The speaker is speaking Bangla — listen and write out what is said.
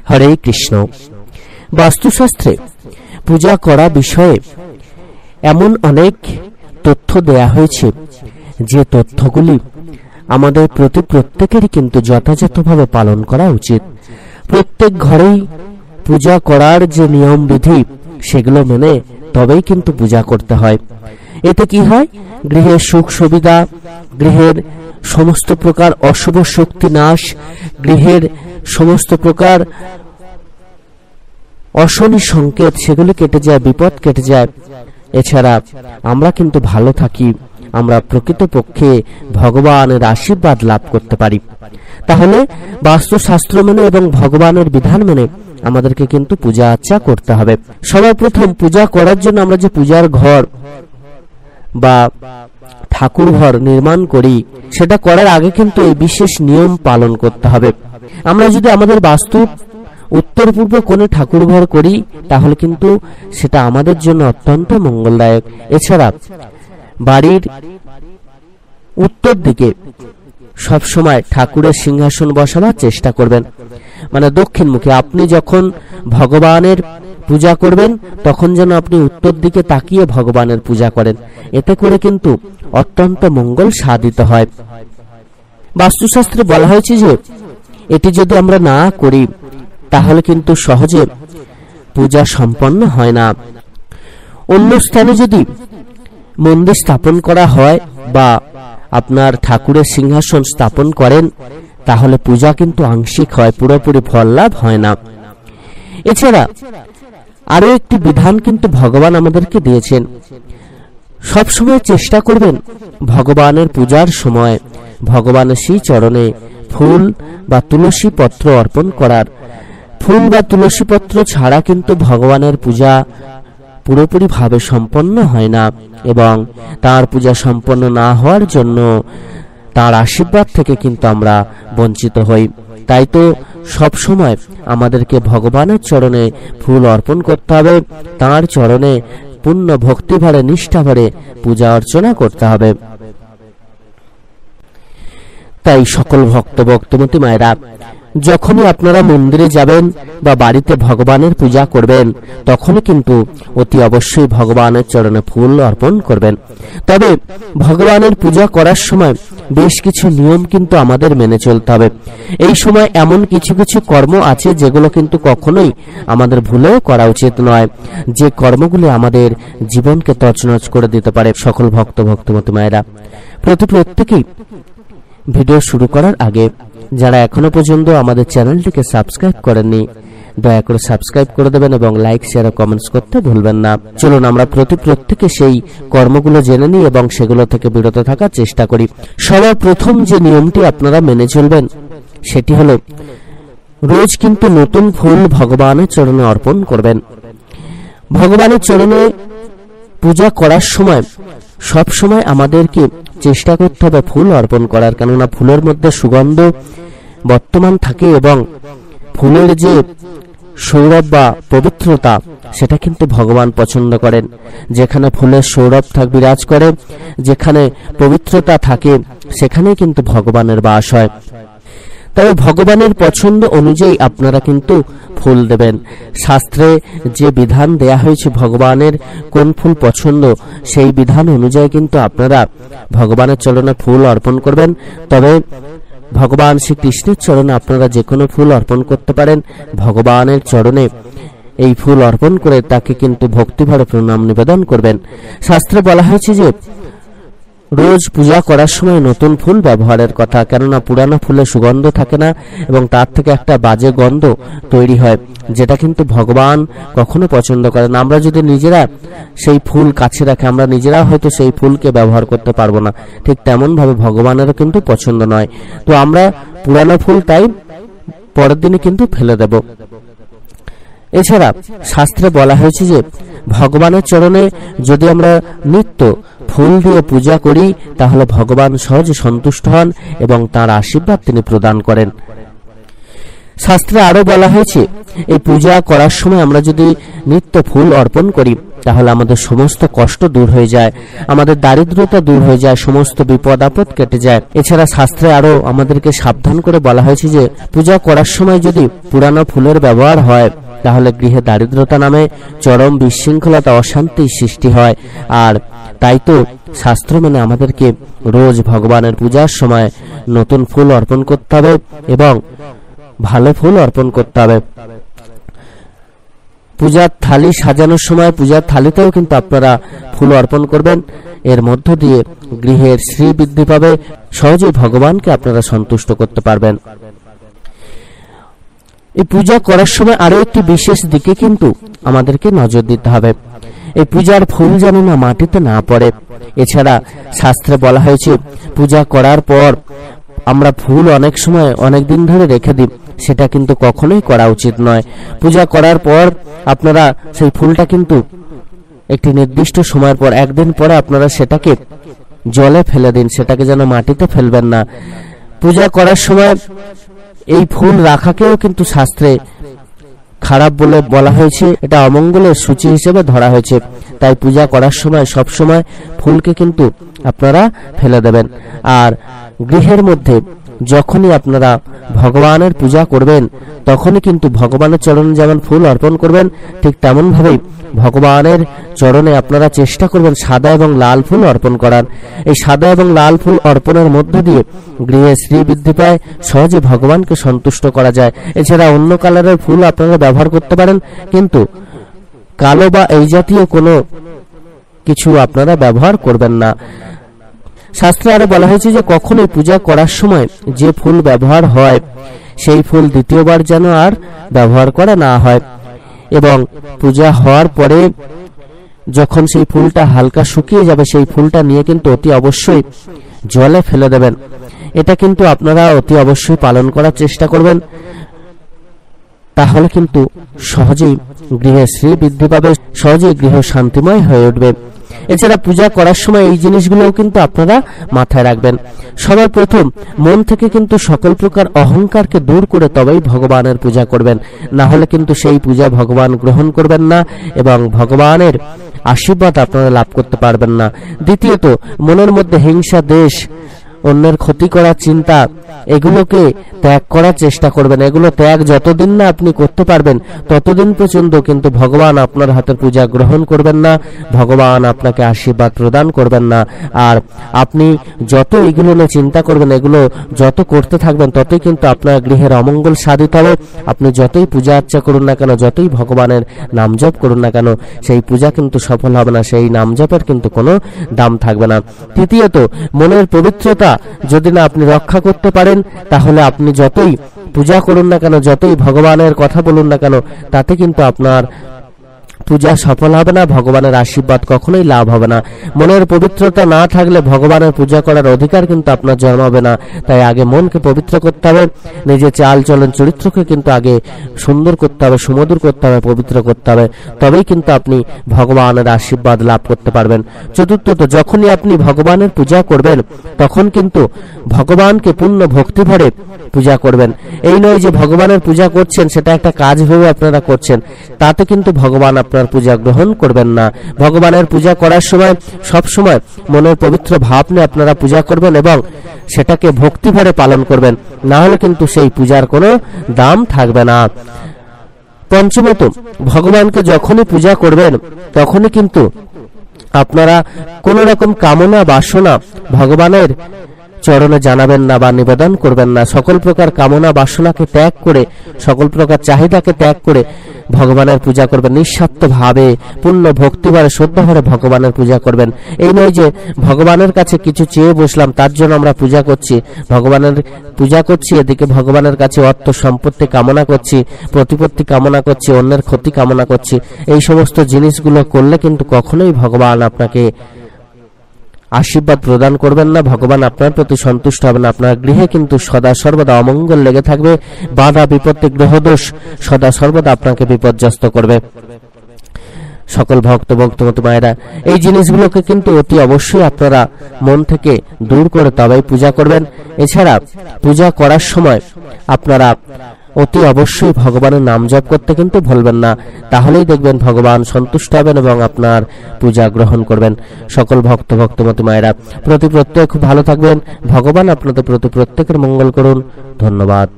হরে কৃষ্ণ। বাস্তুশাস্ত্রে পূজা করা বিষয়ে এমন অনেক তথ্য দেয়া হয়েছে, যে তথ্যগুলি আমাদের প্রত্যেকেরই কিন্তু যথাযথভাবে পালন করা উচিত। প্রত্যেক ঘরেই পূজা করার যে নিয়ম বিধি, সেগুলো মেনে তবেই কিন্তু পূজা করতে হয়। এতে কি হয়, গৃহের সুখ সুবিধা, গৃহের সমস্ত প্রকার অশুভ শক্তি নাশ, গৃহের সমস্ত প্রকার অশনি সংকেত সেগুলি কেটে যায়, বিপদ কেটে যায়। এছাড়া আমরা কিন্তু ভালো থাকি, আমরা প্রকৃতপক্ষে ভগবানের আশীর্বাদ লাভ করতে পারি। তাহলে বাস্তুশাস্ত্র মেনে এবং ভগবানের বিধান মেনে আমাদেরকে কিন্তু পূজা আর্চা করতে হবে। সবার প্রথম পূজা করার জন্য আমরা যে পূজার ঘর বা ঠাকুর ঘর নির্মাণ করি, সেটা করার আগে কিন্তু এই বিশেষ নিয়ম পালন করতে হবে। আমরা যদি আমাদের বাস্তু উত্তর পূর্ব কোণে ঠাকুর ঘর করি, তাহলে কিন্তু সেটা আমাদের জন্য অত্যন্ত মঙ্গলদায়ক। এছাড়া বাড়ির উত্তর দিকে সবসময় ঠাকুরের সিংহাসন বসাবার চেষ্টা করবেন, মানে দক্ষিণমুখী। আপনি যখন ভগবানের পূজা করবেন, তখন যেন আপনি উত্তর দিকে তাকিয়ে ভগবানের পূজা করেন। এতে করে কিন্তু অত্যন্ত মঙ্গল সাধিত হয়। বাস্তুশাস্ত্রে বলা হয়েছে যে এটি যদি আমরা না করি, তাহলে কিন্তু সহজে পূজা সম্পন্ন হয় না। অন্য স্থানে যদি মন্দির স্থাপন করা হয় বা আপনার ঠাকুরের সিংহাসন স্থাপন করেন, তাহলে পূজা কিন্তু আংশিক হয়, পুরোপুরি ফল লাভ হয় না। এছাড়া আরো একটি বিধান কিন্তু ভগবান আমাদেরকে দিয়েছেন। সবসময় চেষ্টা করবেন ভগবানের পূজার সময় ভগবানের শ্রী চরণে ফুল বা তুলসী পত্র অর্পণ করার। ফুল বা তুলসী পত্র ছাড়া কিন্তু ভগবানের পূজা পুরোপুরি ভাবে সম্পন্ন হয় না, এবং তার পূজা সম্পন্ন না হওয়ার জন্য তার আশীর্বাদ থেকে কিন্তু আমরা বঞ্চিত হই। তাই তো সব সময় আমাদেরকে ভগবানের চরণে ফুল অর্পণ করতে হবে, তার চরণে পূর্ণ ভক্তি ভরে নিষ্ঠা ভরে পূজা অর্চনা করতে হবে। তাই সকল ভক্ত ভক্তমতী মায়েরা, যখনই আপনারা মন্দিরে যাবেন বা বাড়িতে ভগবানের পূজা করবেন, তখনই কিন্তু অতি অবশ্যই ভগবানের চরণে ফুল অর্পণ করবেন। তবে ভগবানের পূজা করার সময় বেশ কিছু নিয়ম কিন্তু আমাদের মেনে চলতে হবে। এই সময় এমন কিছু কিছু কর্ম আছে যেগুলো কিন্তু কখনোই আমাদের ভুলেও করা উচিত নয়, যে কর্মগুলি আমাদের জীবনকে তছনছ করে দিতে পারে। সকল ভক্ত ভক্তমতী মায়েরা, প্রত্যেকেই ভিডিও শুরু করার আগে যারা এখনো পর্যন্ত আমাদের চ্যানেলটিকে সাবস্ক্রাইব করেননি, দয়া করে সাবস্ক্রাইব করে দেবেন এবং লাইক শেয়ার ও কমেন্টস করতে ভুলবেন না। চলুন আমরা প্রত্যেকে সেই কর্মগুলো জেনে নিই এবং সেগুলো থেকে বিরত থাকার চেষ্টা করি। সবার প্রথম যে নিয়মটি আপনারা মেনে চলবেন, সেটি হলো রোজ কিন্তু নতুন ফুল ভগবানের চরণে অর্পণ করবেন। ভগবানের চরণে পূজা করার সময় সব সময় আমাদেরকে চেষ্টা করতে হবে ফুল অর্পণ করার, কেননা ফুলের মধ্যে সুগন্ধ বর্তমান থাকে এবং ফুলের যে সৌরভ বা পবিত্রতা, সেটা কিন্তু ভগবান পছন্দ করেন। যেখানে ফুলের সৌরভ বিরাজ করে, যেখানে পবিত্রতা থাকে, সেখানেই কিন্তু ভগবানের বাস হয়। তবে ভগবানের পছন্দ অনুযায়ী আপনারা কিন্তু ফুল দেবেন। শাস্ত্রে যে বিধান দেয়া হয়েছে ভগবানের কোন ফুল পছন্দ, সেই বিধান অনুযায়ী কিন্তু আপনারা ভগবানের চরণে ফুল অর্পণ করবেন। তবে ভগবান শ্রীকৃষ্ণের চরণে আপনারা যে কোনো ফুল অর্পণ করতে পারেন। ভগবানের চরণে এই ফুল অর্পণ করে তাকে কিন্তু ভক্তিভরে প্রণাম নিবেদন করবেন। শাস্ত্রে বলা হয়েছে যে রোজ পূজা করার সময় নতুন ফুল ব্যবহারের কথা, কেননা পুরানো ফুলে সুগন্ধ থাকে না এবং তার থেকে একটা বাজে গন্ধ তৈরি হয়, যেটা কিন্তু ভগবান কখনো পছন্দ করেন। আমরা যদি নিজেরা সেই ফুল কাছে রাখি, আমরা নিজেরা হয়তো সেই ফুলকে ব্যবহার করতে পারবো না, ঠিক তেমন ভাবে ভগবানেরও কিন্তু পছন্দ নয়। তো আমরা পুরানো ফুল তাই পরের দিনে কিন্তু ফেলে দেব। এছাড়া শাস্ত্রে বলা হয়েছে যে ভগবানের চরণে যদি আমরা নিত্য ফুল দিয়ে পূজা করি, তাহলে ভগবান সহজে সন্তুষ্ট হন এবং তার আশীর্বাদ তিনি প্রদান করেন। শাস্ত্রে আরো বলা হয়েছে এই পূজা করার সময় আমরা যদি নিত্য ফুল অর্পণ করি, তাহলে আমাদের সমস্ত কষ্ট দূর হয়ে যায়, আমাদের দারিদ্রতা দূর হয়ে যায়, সমস্ত বিপদ আপদ কেটে যায়। এছাড়া শাস্ত্রে আরো আমাদেরকে সাবধান করে বলা হয়েছে যে পূজা করার সময় যদি পুরানো ফুলের ব্যবহার হয় তাহলে গৃহে দারিদ্রতা নামে চরম বিশৃঙ্খলতা অশান্তির সৃষ্টি হয়। আর তাই তো শাস্ত্র মেনে আমাদেরকে রোজ ভগবানের পূজার সময় নতুন ফুল অর্পণ করতে হবে এবং ভালো ফুল অর্পণ করতে হবে। পূজার থালি সাজানোর সময় পূজার থালিতেও কিন্তু আপনারা ফুল অর্পণ করবেন। এর মধ্য দিয়ে গৃহের শ্রী বৃদ্ধি পাবে, সহজেই ভগবানকে আপনারা সন্তুষ্ট করতে পারবেন। এই পূজা করার সময় আরো একটি বিশেষ দিকে কিন্তু আমাদেরকে নজর দিতে হবে, এই পূজার ফুল যেন না মাটিতে না পড়ে। এছাড়া শাস্ত্রে বলা হয়েছে পূজা করার পর আমরা ফুল অনেক সময় অনেক দিন ধরে রেখে দিই, সেটা কিন্তু কখনোই করা উচিত নয়। পূজা করার পর আপনারা সেই ফুলটা কিন্তু একটি নির্দিষ্ট সময়ের পর একদিন পরে আপনারা সেটাকে জলে ফেলে দিন, সেটাকে যেন মাটিতে ফেলবেন না। পূজা করার সময় এই ফুল রাখাকেও কিন্তু শাস্ত্রে খারাপ বলে বলা হয়েছে, এটা অমঙ্গলের সূচি হিসেবে ধরা হয়েছে। তাই পূজা করার সময় সব সময় ফুলকে কিন্তু আপনারা ফেলে দেবেন। আর গৃহের মধ্যে যখনই আপনারা ভগবানের পূজা করবেন তখনই কিন্তু ভগবানের চরণে যেমন ফুল অর্পণ করবেন ঠিক তেমন ভাবেই ভগবানের চরণে আপনারা চেষ্টা করবেন সাদা এবং লাল ফুল অর্পণ করার। এই সাদা এবং লাল ফুল অর্পণের মধ্য দিয়ে গৃহে শ্রী বৃদ্ধি পায়, সহজে ভগবানকে সন্তুষ্ট করা যায়। এছাড়া অন্য কালারের ফুল আপনারা ব্যবহার করতে পারেন, কিন্তু কালো বা এই জাতীয় কোনো কিছু আপনারা ব্যবহার করবেন না। শাস্ত্রে আরো বলা হয়েছে যে কখনোই পূজা করার সময় যে ফুল ব্যবহার হয় সেই ফুল দ্বিতীয়বার যেন আর ব্যবহার করা না হয়, এবং পূজা হওয়ার পরে যখন সেই ফুলটা হালকা শুকিয়ে যাবে সেই ফুলটা নিয়ে কিন্তু অতি অবশ্যই জলে ফেলে দেবেন। এটা কিন্তু আপনারা অতি অবশ্যই পালন করার চেষ্টা করবেন, তাহলে কিন্তু সহজেই গৃহে শ্রী বৃদ্ধি পাবে, সহজেই গৃহ শান্তিময় হয়ে উঠবে। এছাড়া পূজা করার সময় এই জিনিসগুলোও কিন্তু আপনারা মাথায় রাখবেন। সবার প্রথম মন থেকে কিন্তু সকল প্রকার অহংকারকে দূর করে তবেই ভগবানের পূজা করবেন, না হলে কিন্তু সেই পূজা ভগবান গ্রহণ করবেন না এবং ভগবানের আশীর্বাদ আপনারা লাভ করতে পারবেন না। দ্বিতীয়ত, মনের মধ্যে হিংসা, দ্বেষ, অন্যের ক্ষতি করার চিন্তা, এগুলোকে ত্যাগ করার চেষ্টা করবেন। এগুলো ত্যাগ যতদিন না আপনি করতে পারবেন ততদিন পর্যন্ত কিন্তু ভগবান আপনার হাতের পূজা গ্রহণ করবেন না, ভগবান আপনাকে আশীর্বাদ প্রদান করবেন না। আর আপনি যত এগুলো নিয়ে চিন্তা করবেন, এগুলো যত করতে থাকবেন ততই কিন্তু আপনার গৃহের অমঙ্গল সাধিত হবে। আপনি যতই পূজা আর্চা করুন না কেন, যতই ভগবানের নাম জপ করুন না কেন, সেই পূজা কিন্তু সফল হবে না, সেই নাম জপের কিন্তু কোনো দাম থাকবে না। তৃতীয়ত, মনের পবিত্রতা যদি না আপনি রক্ষা করতে পারেন তাহলে আপনি যতই পূজা করুন না কেন, যতই ভগবানের কথা বলুন না কেন, তাতে কিন্তু আপনার পূজা সফল হবে না, ভগবানের আশীর্বাদ কখনোই লাভ হবে না। মনের পবিত্রতা না থাকলে ভগবানের পূজা করার অধিকার কিন্তু আপনার জন্মাবে না। তাই আগে মনকে পবিত্র করতে হবে, নিজের চাল চলন চরিত্রকে কিন্তু আগে সুন্দর করতে হবে, সুমধুর করতে হবে, পবিত্র করতে হবে, তবেই কিন্তু আপনি ভগবানের আশীর্বাদ লাভ করতে পারবেন। চতুর্থত, যখনই আপনি ভগবানের পূজা করবেন তখন কিন্তু ভগবানকে পূর্ণ ভক্তি ভরে পূজা করবেন। এই নয় যে ভগবানের পূজা করছেন সেটা একটা কাজ ভেবে আপনারা করছেন, তাতে কিন্তু ভগবান আপনার পূজা গ্রহণ করবেন না। ভগবানের পূজা করার সময় সব সময় মনের পবিত্র ভাব নিয়ে আপনারা পূজা করবেন এবং সেটাকে ভক্তি ভরে পালন করবেন, না হলে কিন্তু সেই পূজার কোনো দাম থাকবে না। পঞ্চমত, ভগবানকে যখনই পূজা করবেন তখনই কিন্তু আপনারা কোন রকম কামনা বাসনা ভগবানের চরণে জানাবেন না বা নিবেদন করবেন না। সকল প্রকার কামনা বাসনাকে ত্যাগ করে, সকল প্রকার চাহিদাকে ত্যাগ করে ভগবানের পূজা করবেন। নিঃস্বার্থ ভাবে পূর্ণ ভক্তিভরে শ্রদ্ধাভরে ভগবানের পূজা করবেন। এই নয় যে ভগবানের কাছে কিছু চেয়ে বসলাম তার জন্য আমরা পূজা করছি, ভগবানের পূজা করছি এদিকে ভগবানের কাছে অর্থ সম্পত্তি কামনা করছি, প্রতিপত্তি কামনা করছি, অন্যের ক্ষতি কামনা করছি। এই সমস্ত জিনিসগুলো করলে কিন্তু কখনোই ভগবান আপনাকে আশীর্বাদ প্রদান করবেন না, ভগবান আপনার প্রতি সন্তুষ্ট হবেন না। আপনার গৃহে কিন্তু সদা সর্বদা অমঙ্গল লেগে থাকবে, বাধা বিপত্তি গ্রহদোষ সদা সর্বদা আপনাকে বিপর্যস্ত করবে। সকল ভক্ত ভক্তমতী মায়েরা, এই জিনিসগুলোকে কিন্তু অতি অবশ্যই আপনারা মন থেকে দূর করে তবেই পূজা করবেন। এছাড়া পূজা করার সময় আপনারা অতি অবশ্যই ভগবানের নাম জপ করতে কিন্তু ভুলবেন না। তাহলেই দেখবেন ভগবান সন্তুষ্ট হবেন এবং আপনার পূজা গ্রহণ করবেন। সকল ভক্তমতী মায়েরা প্রত্যেক খুব ভালো থাকবেন। ভগবান আপনাদের প্রত্যেকের মঙ্গল করুন। ধন্যবাদ।